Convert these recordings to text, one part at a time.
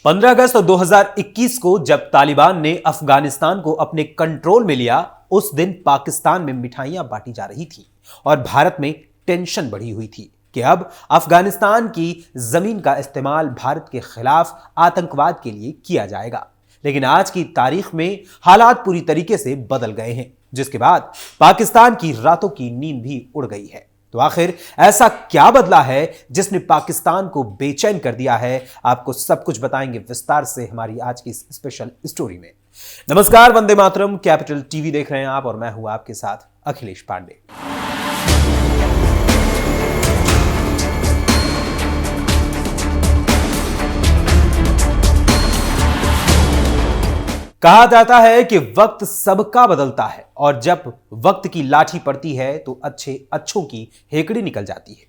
15 अगस्त 2021 को जब तालिबान ने अफगानिस्तान को अपने कंट्रोल में लिया, उस दिन पाकिस्तान में मिठाइयां बांटी जा रही थी और भारत में टेंशन बढ़ी हुई थी कि अब अफगानिस्तान की जमीन का इस्तेमाल भारत के खिलाफ आतंकवाद के लिए किया जाएगा। लेकिन आज की तारीख में हालात पूरी तरीके से बदल गए हैं, जिसके बाद पाकिस्तान की रातों की नींद भी उड़ गई है। तो आखिर ऐसा क्या बदला है जिसने पाकिस्तान को बेचैन कर दिया है? आपको सब कुछ बताएंगे विस्तार से हमारी आज की इस स्पेशल स्टोरी में। नमस्कार, वंदे मातरम, कैपिटल टीवी देख रहे हैं आप और मैं हूं आपके साथ अखिलेश पांडे। कहा जाता है कि वक्त सबका बदलता है और जब वक्त की लाठी पड़ती है तो अच्छे अच्छों की हेकड़ी निकल जाती है।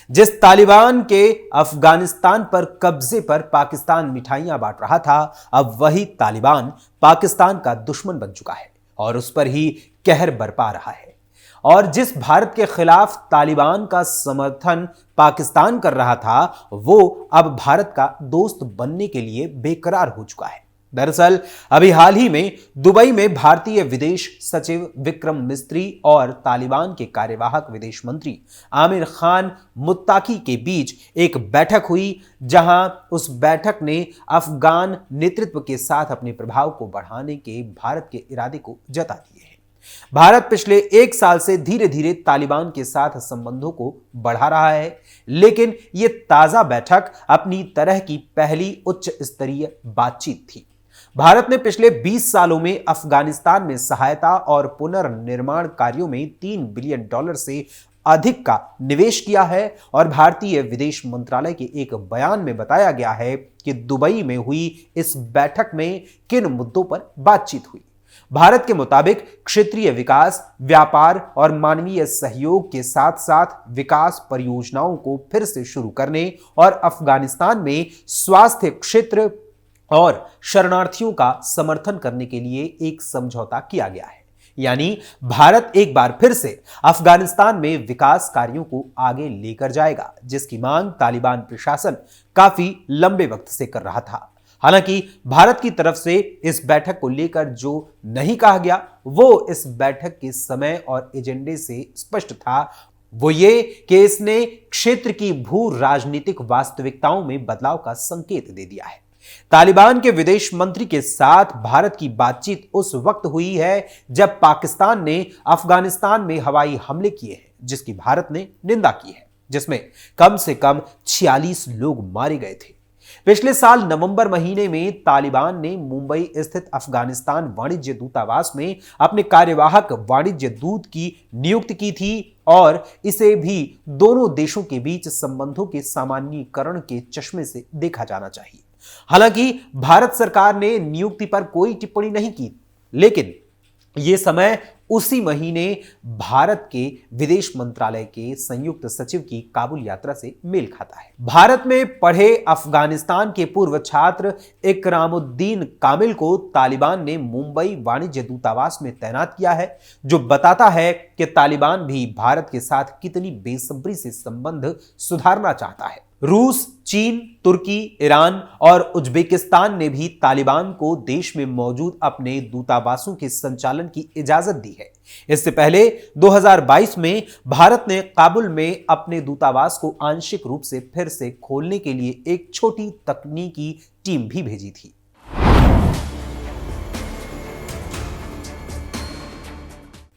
जिस तालिबान के अफगानिस्तान पर कब्जे पर पाकिस्तान मिठाइयां बांट रहा था, अब वही तालिबान पाकिस्तान का दुश्मन बन चुका है और उस पर ही कहर बरपा रहा है। और जिस भारत के खिलाफ तालिबान का समर्थन पाकिस्तान कर रहा था, वो अब भारत का दोस्त बनने के लिए बेकरार हो चुका है। दरअसल अभी हाल ही में दुबई में भारतीय विदेश सचिव विक्रम मिस्त्री और तालिबान के कार्यवाहक विदेश मंत्री आमिर खान मुत्ताकी के बीच एक बैठक हुई, जहां उस बैठक ने अफगान नेतृत्व के साथ अपने प्रभाव को बढ़ाने के भारत के इरादे को जता दिए हैं। भारत पिछले एक साल से धीरे धीरे तालिबान के साथ संबंधों को बढ़ा रहा है, लेकिन यह ताजा बैठक अपनी तरह की पहली उच्च स्तरीय बातचीत थी। भारत ने पिछले 20 सालों में अफगानिस्तान में सहायता और पुनर्निर्माण कार्यों में $3 बिलियन से अधिक का निवेश किया है और भारतीय विदेश मंत्रालय के एक बयान में बताया गया है कि दुबई में हुई इस बैठक में किन मुद्दों पर बातचीत हुई। भारत के मुताबिक क्षेत्रीय विकास, व्यापार और मानवीय सहयोग के साथ साथ विकास परियोजनाओं को फिर से शुरू करने और अफगानिस्तान में स्वास्थ्य क्षेत्र और शरणार्थियों का समर्थन करने के लिए एक समझौता किया गया है। यानी भारत एक बार फिर से अफगानिस्तान में विकास कार्यों को आगे लेकर जाएगा, जिसकी मांग तालिबान प्रशासन काफी लंबे वक्त से कर रहा था। हालांकि भारत की तरफ से इस बैठक को लेकर जो नहीं कहा गया, वो इस बैठक के समय और एजेंडे से स्पष्ट था। वो ये कि इसने क्षेत्र की भू राजनीतिक वास्तविकताओं में बदलाव का संकेत दे दिया है। तालिबान के विदेश मंत्री के साथ भारत की बातचीत उस वक्त हुई है जब पाकिस्तान ने अफगानिस्तान में हवाई हमले किए हैं, जिसकी भारत ने निंदा की है, जिसमें कम से कम 46 लोग मारे गए थे। पिछले साल नवंबर महीने में तालिबान ने मुंबई स्थित अफगानिस्तान वाणिज्य दूतावास में अपने कार्यवाहक वाणिज्य दूत की नियुक्ति की थी और इसे भी दोनों देशों के बीच संबंधों के सामान्यीकरण के चश्मे से देखा जाना चाहिए। हालांकि भारत सरकार ने नियुक्ति पर कोई टिप्पणी नहीं की, लेकिन यह समय उसी महीने भारत के विदेश मंत्रालय के संयुक्त सचिव की काबुल यात्रा से मेल खाता है। भारत में पढ़े अफगानिस्तान के पूर्व छात्र इकरामुद्दीन कामिल को तालिबान ने मुंबई वाणिज्य दूतावास में तैनात किया है, जो बताता है कि तालिबान भी भारत के साथ कितनी बेसब्री से संबंध सुधारना चाहता है। रूस, चीन, तुर्की, ईरान और उज्बेकिस्तान ने भी तालिबान को देश में मौजूद अपने दूतावासों के संचालन की इजाजत दी है। इससे पहले 2022 में भारत ने काबुल में अपने दूतावास को आंशिक रूप से फिर से खोलने के लिए एक छोटी तकनीकी टीम भी भेजी थी।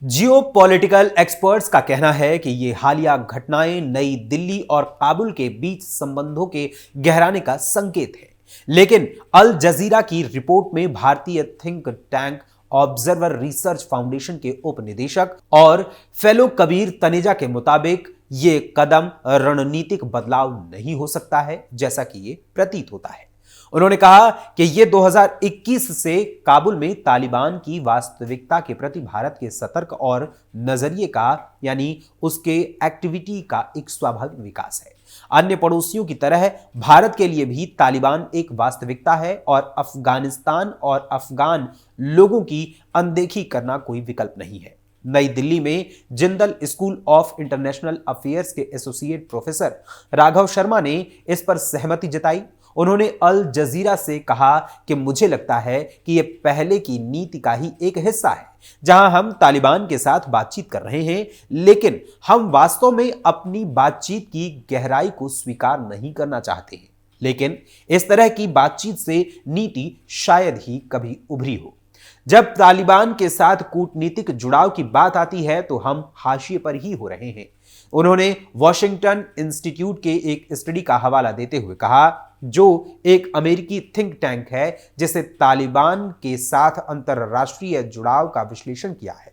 जियोपॉलिटिकल एक्सपर्ट्स का कहना है कि ये हालिया घटनाएं नई दिल्ली और काबुल के बीच संबंधों के गहराने का संकेत है। लेकिन अल जजीरा की रिपोर्ट में भारतीय think tank observer research foundation के उप निदेशक और फेलो कबीर तनेजा के मुताबिक ये कदम रणनीतिक बदलाव नहीं हो सकता है, जैसा कि ये प्रतीत होता है। उन्होंने कहा कि यह 2021 से काबुल में तालिबान की वास्तविकता के प्रति भारत के सतर्क और नजरिए का, यानी उसके एक्टिविटी का एक स्वाभाविक विकास है। अन्य पड़ोसियों की तरह भारत के लिए भी तालिबान एक वास्तविकता है और अफगानिस्तान और अफगान लोगों की अनदेखी करना कोई विकल्प नहीं है। नई दिल्ली में Jindal school of international affairs के एसोसिएट प्रोफेसर राघव शर्मा ने इस पर सहमति जताई। उन्होंने अल जजीरा से कहा कि मुझे लगता है कि यह पहले की नीति का ही एक हिस्सा है, जहां हम तालिबान के साथ बातचीत कर रहे हैं, लेकिन हम वास्तव में अपनी बातचीत की गहराई को स्वीकार नहीं करना चाहते हैं। लेकिन इस तरह की बातचीत से नीति शायद ही कभी उभरी हो। जब तालिबान के साथ कूटनीतिक जुड़ाव की बात आती है तो हम हाशिए पर ही हो रहे हैं। उन्होंने वॉशिंगटन इंस्टीट्यूट के एक स्टडी का हवाला देते हुए कहा, जो एक अमेरिकी थिंक टैंक है जिसे तालिबान के साथ अंतरराष्ट्रीय जुड़ाव का विश्लेषण किया है।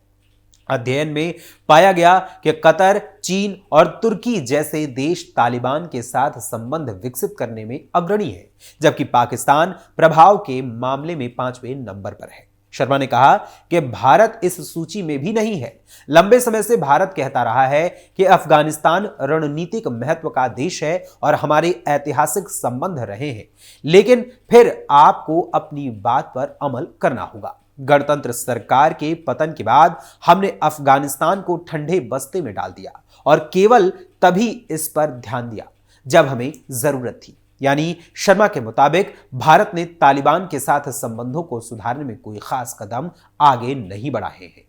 अध्ययन में पाया गया कि कतर, चीन और तुर्की जैसे देश तालिबान के साथ संबंध विकसित करने में अग्रणी है, जबकि पाकिस्तान प्रभाव के मामले में 5वें नंबर पर है। शर्मा ने कहा कि भारत इस सूची में भी नहीं है। लंबे समय से भारत कहता रहा है कि अफगानिस्तान रणनीतिक महत्व का देश है और हमारे ऐतिहासिक संबंध रहे हैं, लेकिन फिर आपको अपनी बात पर अमल करना होगा। गणतंत्र सरकार के पतन के बाद हमने अफगानिस्तान को ठंडे बस्ते में डाल दिया और केवल तभी इस पर ध्यान दिया जब हमें जरूरत थी। यानी शर्मा के मुताबिक भारत ने तालिबान के साथ संबंधों को सुधारने में कोई खास कदम आगे नहीं बढ़ाए हैं।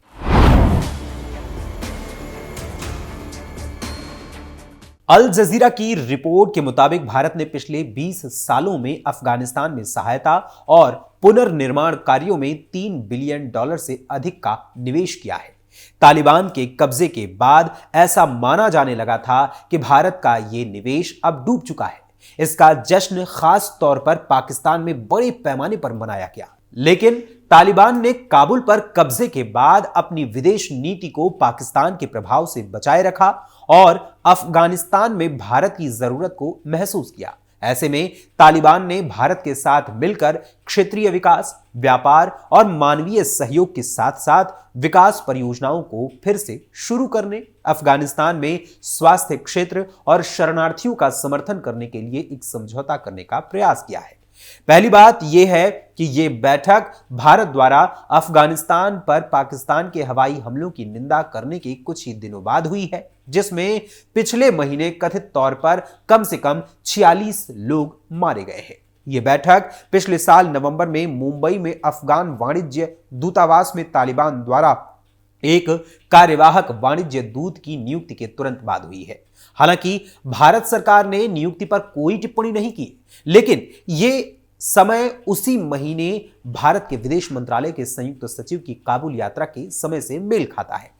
अल जजीरा की रिपोर्ट के मुताबिक भारत ने पिछले 20 सालों में अफगानिस्तान में सहायता और पुनर्निर्माण कार्यों में $3 बिलियन से अधिक का निवेश किया है। तालिबान के कब्जे के बाद ऐसा माना जाने लगा था कि भारत का यह निवेश अब डूब चुका है। इसका जश्न खास तौर पर पाकिस्तान में बड़े पैमाने पर मनाया गया, लेकिन तालिबान ने काबुल पर कब्जे के बाद अपनी विदेश नीति को पाकिस्तान के प्रभाव से बचाए रखा और अफगानिस्तान में भारत की जरूरत को महसूस किया। ऐसे में तालिबान ने भारत के साथ मिलकर क्षेत्रीय विकास, व्यापार और मानवीय सहयोग के साथ साथ विकास परियोजनाओं को फिर से शुरू करने, अफगानिस्तान में स्वास्थ्य क्षेत्र और शरणार्थियों का समर्थन करने के लिए एक समझौता करने का प्रयास किया है। पहली बात यह है कि यह बैठक भारत द्वारा अफगानिस्तान पर पाकिस्तान के हवाई हमलों की निंदा करने के कुछ ही दिनों बाद हुई है, जिसमें पिछले महीने कथित तौर पर कम से कम 46 लोग मारे गए हैं। यह बैठक पिछले साल नवंबर में मुंबई में अफगान वाणिज्य दूतावास में तालिबान द्वारा एक कार्यवाहक वाणिज्य दूत की नियुक्ति के तुरंत बाद हुई है। हालांकि भारत सरकार ने नियुक्ति पर कोई टिप्पणी नहीं की, लेकिन यह समय उसी महीने भारत के विदेश मंत्रालय के संयुक्त सचिव की काबुल यात्रा के समय से मेल खाता है।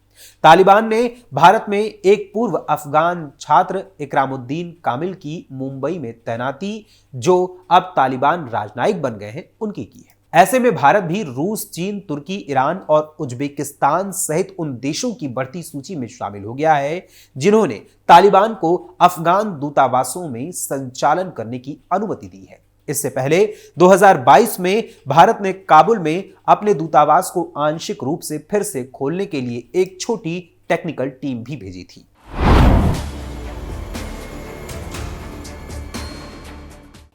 तालिबान ने भारत में एक पूर्व अफगान छात्र इकरामुद्दीन कामिल की मुंबई में तैनाती, जो अब तालिबान राजनयिक बन गए हैं, उनकी की है। ऐसे में भारत भी रूस, चीन, तुर्की, ईरान और उज्बेकिस्तान सहित उन देशों की बढ़ती सूची में शामिल हो गया है जिन्होंने तालिबान को अफगान दूतावासों में संचालन करने की अनुमति दी है। इससे पहले 2022 में भारत ने काबुल में अपने दूतावास को आंशिक रूप से फिर से खोलने के लिए एक छोटी टेक्निकल टीम भी भेजी थी।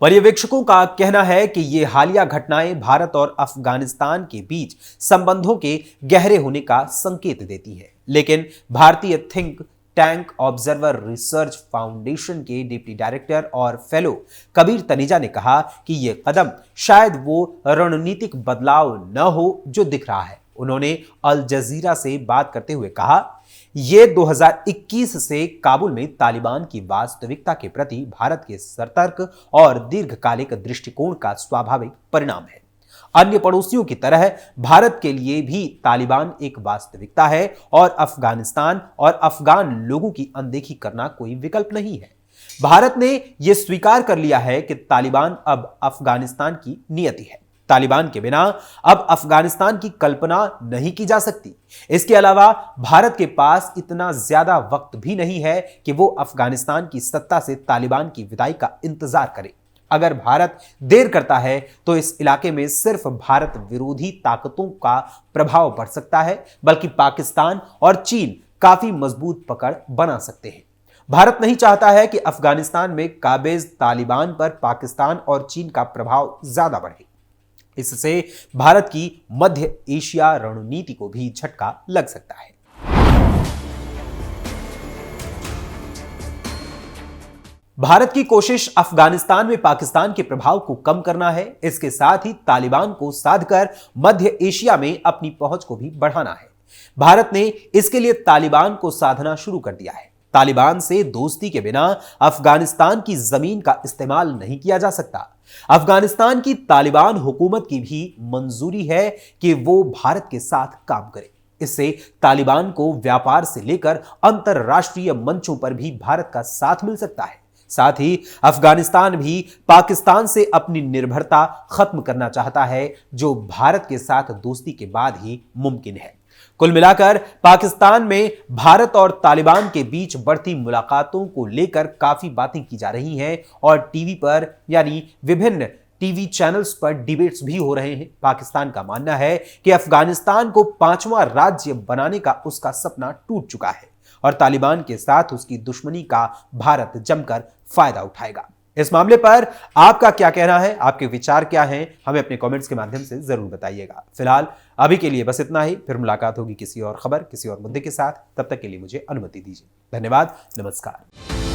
पर्यवेक्षकों का कहना है कि ये हालिया घटनाएं भारत और अफगानिस्तान के बीच संबंधों के गहरे होने का संकेत देती हैं। लेकिन भारतीय think tank observer research foundation के डिप्टी डायरेक्टर और फेलो कबीर तनेजा ने कहा कि यह कदम शायद वो रणनीतिक बदलाव न हो जो दिख रहा है। उन्होंने अल जजीरा से बात करते हुए कहा, यह 2021 से काबुल में तालिबान की वास्तविकता के प्रति भारत के सतर्क और दीर्घकालिक दृष्टिकोण का स्वाभाविक परिणाम है। अन्य पड़ोसियों की तरह भारत के लिए भी तालिबान एक वास्तविकता है और अफगानिस्तान और अफगान लोगों की अनदेखी करना कोई विकल्प नहीं है। भारत ने यह स्वीकार कर लिया है कि तालिबान अब अफगानिस्तान की नियति है। तालिबान के बिना अब अफगानिस्तान की कल्पना नहीं की जा सकती। इसके अलावा भारत के पास इतना ज्यादा वक्त भी नहीं है कि वो अफगानिस्तान की सत्ता से तालिबान की विदाई का इंतजार करे। अगर भारत देर करता है तो इस इलाके में सिर्फ भारत विरोधी ताकतों का प्रभाव बढ़ सकता है, बल्कि पाकिस्तान और चीन काफी मजबूत पकड़ बना सकते हैं। भारत नहीं चाहता है कि अफगानिस्तान में काबिज तालिबान पर पाकिस्तान और चीन का प्रभाव ज्यादा बढ़े। इससे भारत की मध्य एशिया रणनीति को भी झटका लग सकता है। भारत की कोशिश अफगानिस्तान में पाकिस्तान के प्रभाव को कम करना है। इसके साथ ही तालिबान को साधकर मध्य एशिया में अपनी पहुंच को भी बढ़ाना है। भारत ने इसके लिए तालिबान को साधना शुरू कर दिया है। तालिबान से दोस्ती के बिना अफगानिस्तान की जमीन का इस्तेमाल नहीं किया जा सकता। अफगानिस्तान की तालिबान हुकूमत की भी मंजूरी है कि वो भारत के साथ काम करे। इससे तालिबान को व्यापार से लेकर अंतरराष्ट्रीय मंचों पर भी भारत का साथ मिल सकता है। साथ ही अफगानिस्तान भी पाकिस्तान से अपनी निर्भरता खत्म करना चाहता है, जो भारत के साथ दोस्ती के बाद ही मुमकिन है। कुल मिलाकर पाकिस्तान में भारत और तालिबान के बीच बढ़ती मुलाकातों को लेकर काफी बातें की जा रही हैं और टीवी पर यानी विभिन्न टीवी चैनल्स पर डिबेट्स भी हो रहे हैं। पाकिस्तान का मानना है कि अफगानिस्तान को 5वां राज्य बनाने का उसका सपना टूट चुका है और तालिबान के साथ उसकी दुश्मनी का भारत जमकर फायदा उठाएगा। इस मामले पर आपका क्या कहना है, आपके विचार क्या हैं, हमें अपने कमेंट्स के माध्यम से जरूर बताइएगा। फिलहाल अभी के लिए बस इतना ही, फिर मुलाकात होगी किसी और खबर, किसी और मुद्दे के साथ। तब तक के लिए मुझे अनुमति दीजिए। धन्यवाद, नमस्कार।